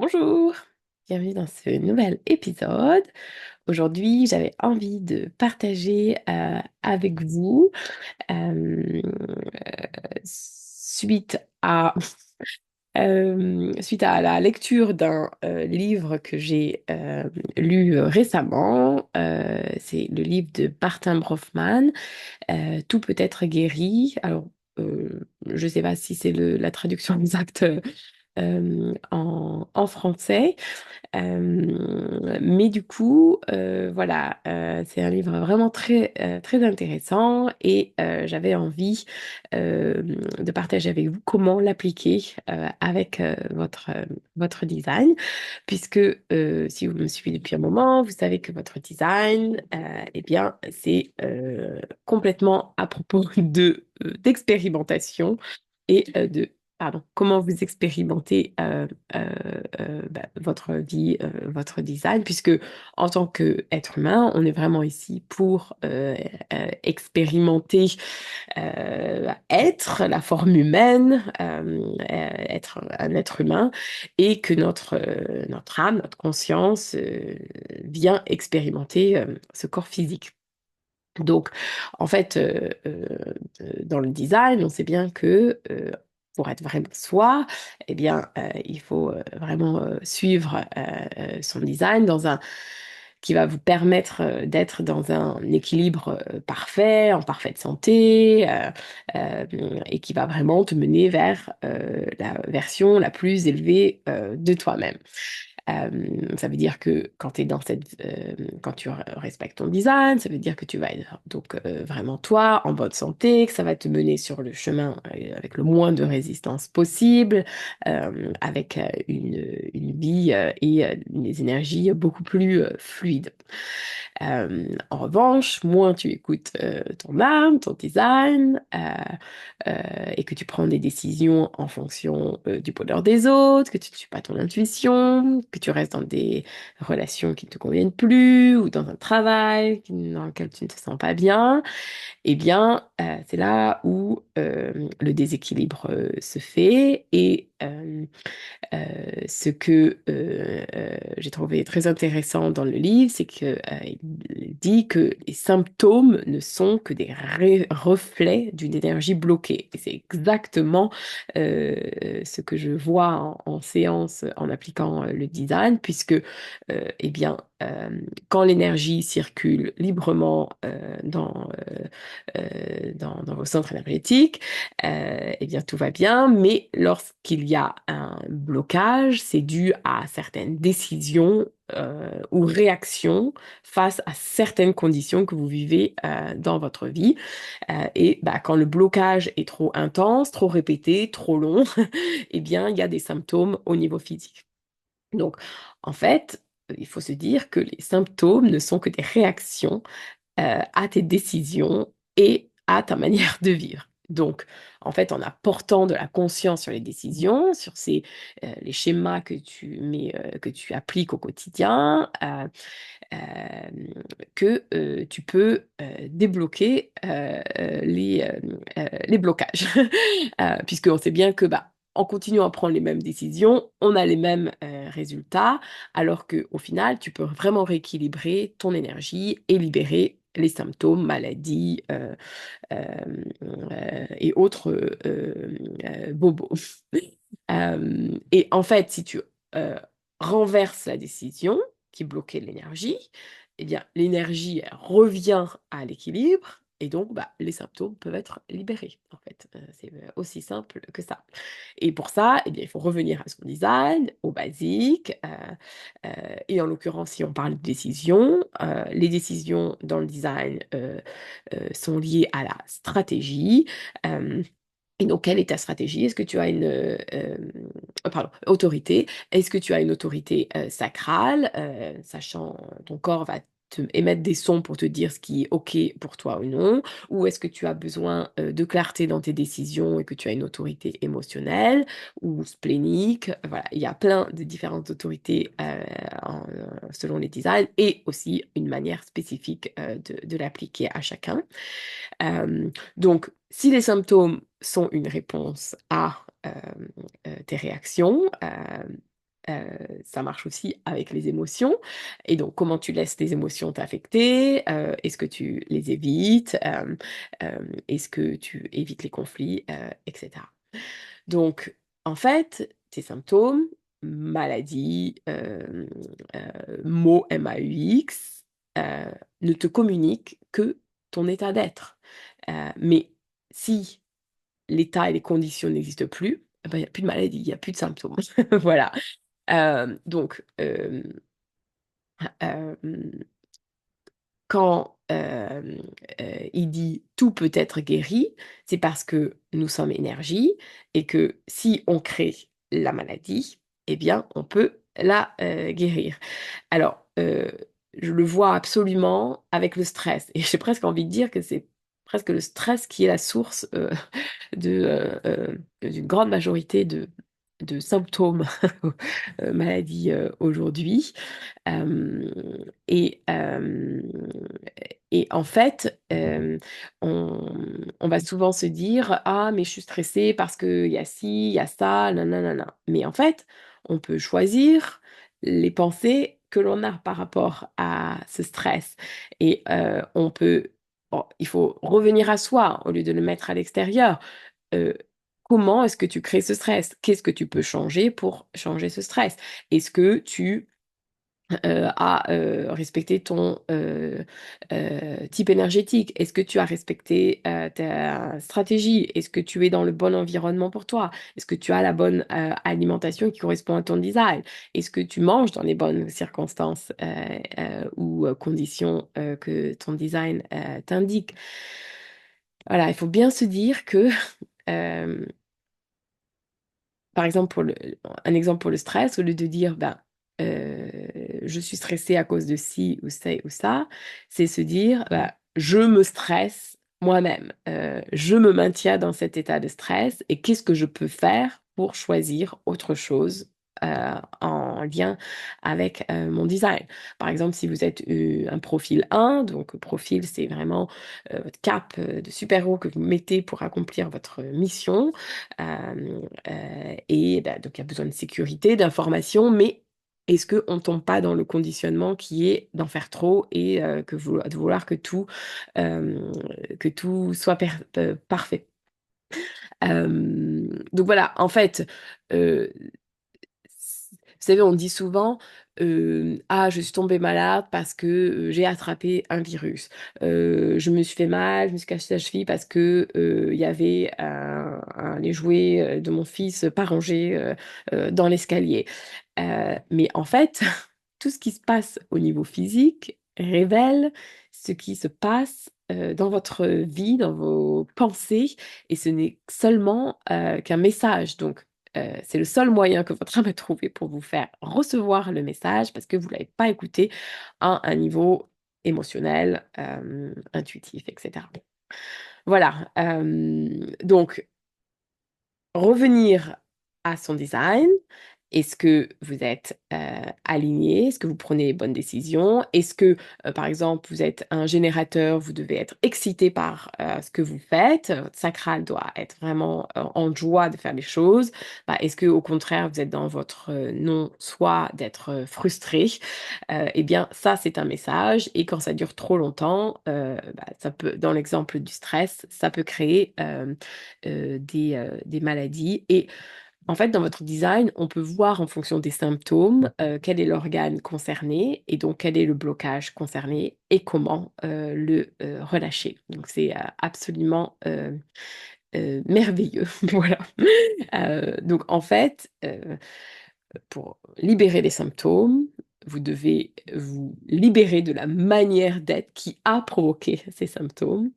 Bonjour, bienvenue dans ce nouvel épisode. Aujourd'hui, j'avais envie de partager avec vous euh, suite à, suite à la lecture d'un livre que j'ai lu récemment. C'est le livre de Martin Brofman, Tout peut être guéri. Alors, je ne sais pas si c'est la traduction exacte en français. Mais du coup, voilà, c'est un livre vraiment très intéressant et j'avais envie de partager avec vous comment l'appliquer avec votre design, puisque si vous me suivez depuis un moment, vous savez que votre design, eh bien, c'est complètement à propos d'expérimentation et de pardon, comment vous expérimentez votre vie, votre design, puisque en tant qu'être humain, on est vraiment ici pour expérimenter être la forme humaine, être un être humain, et que notre âme, notre conscience vient expérimenter ce corps physique. Donc, en fait, dans le design, on sait bien que pour être vraiment soi, eh bien, il faut vraiment suivre son design qui va vous permettre d'être dans un équilibre parfait, en parfaite santé, euh, et qui va vraiment te mener vers la version la plus élevée de toi-même. Ça veut dire que quand tu es quand tu respectes ton design, ça veut dire que tu vas être donc vraiment toi, en bonne santé, que ça va te mener sur le chemin avec le moins de résistance possible, avec une vie et des énergies beaucoup plus fluides. En revanche, moins tu écoutes ton âme, ton design, et que tu prends des décisions en fonction du bonheur des autres, que tu ne suis pas ton intuition, que tu restes dans des relations qui ne te conviennent plus, ou dans un travail dans lequel tu ne te sens pas bien, eh bien, c'est là où le déséquilibre se fait et ce que j'ai trouvé très intéressant dans le livre, c'est que il dit que les symptômes ne sont que des reflets d'une énergie bloquée. Et c'est exactement ce que je vois en séance en appliquant le design, puisque eh bien, quand l'énergie circule librement dans vos centres énergétiques, eh bien, tout va bien. Mais lorsqu'il y a un blocage, c'est dû à certaines décisions ou réactions face à certaines conditions que vous vivez dans votre vie. Et bah, quand le blocage est trop intense, trop répété, trop long, eh bien, il y a des symptômes au niveau physique. Donc, en fait, il faut se dire que les symptômes ne sont que des réactions à tes décisions et à ta manière de vivre. Donc, en fait, en apportant de la conscience sur les décisions, sur les schémas que tu mets, que tu appliques au quotidien, euh, que tu peux débloquer les blocages. Puisqu'on sait bien que bah, en continuant à prendre les mêmes décisions, on a les mêmes résultats, alors qu'au final, tu peux vraiment rééquilibrer ton énergie et libérer les symptômes, maladies et autres bobos. Et en fait, si tu renverses la décision qui bloquait l'énergie, eh bien, l'énergie elle revient à l'équilibre et donc bah, les symptômes peuvent être libérés. En fait, c'est aussi simple que ça. Et pour ça, eh bien, il faut revenir à son design, au basique. Et en l'occurrence, si on parle de décision, les décisions dans le design sont liées à la stratégie. Euh, et donc, quelle est ta stratégie? Est-ce que tu as pardon, autorité? Est-ce que tu as une autorité sacrale, sachant ton corps va te émettre des sons pour te dire ce qui est OK pour toi ou non? Ou est-ce que tu as besoin de clarté dans tes décisions et que tu as une autorité émotionnelle ou splénique? Voilà, il y a plein de différentes autorités selon les designs et aussi une manière spécifique de l'appliquer à chacun. Donc, si les symptômes sont une réponse à tes réactions, ça marche aussi avec les émotions. Et donc, comment tu laisses tes émotions t'affecter? Est-ce que tu les évites? Est-ce que tu évites les conflits? Et cetera. Donc, en fait, tes symptômes, maladie, maux, MAUX, ne te communiquent que ton état d'être. Mais si l'état et les conditions n'existent plus, eh ben, il y a plus de maladie, il y a plus de symptômes. Voilà. Donc, hem quand, il dit: «Tout peut être guéri», c'est parce que nous sommes énergie et que si on crée la maladie, eh bien, on peut la, guérir. Alors, je le vois absolument avec le stress et j'ai presque envie de dire que c'est presque le stress qui est la source, d'une grande majorité de symptômes, maladies, aujourd'hui. Hem et hem et en fait, on va souvent se dire: «Ah mais je suis stressée parce qu'il y a ci, il y a ça, nin-nin-nin-nin». Mais en fait, on peut choisir les pensées que l'on a par rapport à ce stress et on peut bon, il faut revenir à soi au lieu de le mettre à l'extérieur. Heu, Comment est-ce que tu crées ce stress? Qu'est-ce que tu peux changer pour changer ce stress? Est-ce que tu à, respecter ton, type énergétique? Est-ce que tu as respecté, ta stratégie? Est-ce que tu es dans le bon environnement pour toi? Est-ce que tu as la bonne, alimentation qui correspond à ton design? Est-ce que tu manges dans les bonnes circonstances, ou, conditions, que ton design, t'indique? Voilà, il faut bien se dire que, hem par exemple, pour le un exemple pour le stress, au lieu de dire: «Ben, je suis stressé à cause de ci ou ça ou ça», c'est se dire: «Bah, je me stresse moi-même, je me maintiens dans cet état de stress et qu'est-ce que je peux faire pour choisir autre chose, heu, en lien avec, mon design?» Par exemple, si vous êtes, un profil 1, donc profil, c'est vraiment, votre cape, de super-héros que vous mettez pour accomplir votre mission. Et bah, donc il y a besoin de sécurité, d'information, mais est-ce qu'on ne tombe pas dans le conditionnement qui est d'en faire trop et de vouloir hem, que tout soit parfait? Donc voilà, en fait, heu vous savez, on dit souvent, «Ah, je suis tombée malade parce que, j'ai attrapé un virus. Je me suis fait mal, je me suis cassé la cheville parce que, il y avait les jouets, de mon fils pas rangés, dans l'escalier». Mais en fait, tout ce qui se passe au niveau physique révèle ce qui se passe, dans votre vie, dans vos pensées et ce n'est seulement, qu'un message. Donc c'est le seul moyen que votre âme a trouvé pour vous faire recevoir le message parce que vous l'avez pas écouté à un niveau émotionnel, intuitif et cetera. Voilà, donc revenir à son design. Est-ce que vous êtes, aligné? Est-ce que vous prenez les bonnes décisions? Est-ce que, par exemple, vous êtes un générateur, vous devez être excité par, ce que vous faites, votre sacral doit être vraiment, en joie de faire les choses. Bah, est-ce que au contraire, vous êtes dans votre, non-soi d'être, frustré? Et bien ça, c'est un message et quand ça dure trop longtemps, bah, ça peut dans l'exemple du stress, ça peut créer, des maladies et en fait, dans votre design, on peut voir en fonction des symptômes, quel est l'organe concerné et donc quel est le blocage concerné et comment, le, relâcher. Donc c'est, absolument, merveilleux, voilà. Donc en fait, pour libérer les symptômes, vous devez vous libérer de la manière d'être qui a provoqué ces symptômes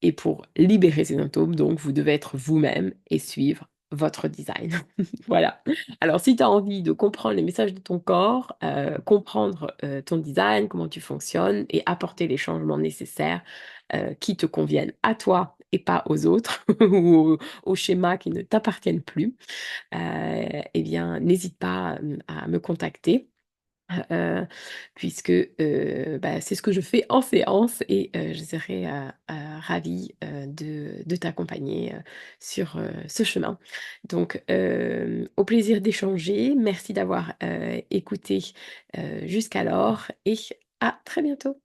et pour libérer ces symptômes, donc vous devez être vous-même et suivre votre design. Voilà. Alors si tu as envie de comprendre les messages de ton corps, comprendre, ton design, comment tu fonctionnes et apporter les changements nécessaires, qui te conviennent à toi et pas aux autres ou aux schémas qui ne t'appartiennent plus, et bien n'hésite pas, à me contacter. heu, puisque, bah, c'est ce que je fais en séance et je serais, ravie, de t'accompagner, sur, ce chemin. Donc, au plaisir d'échanger. Merci d'avoir, écouté, jusqu'alors et à très bientôt.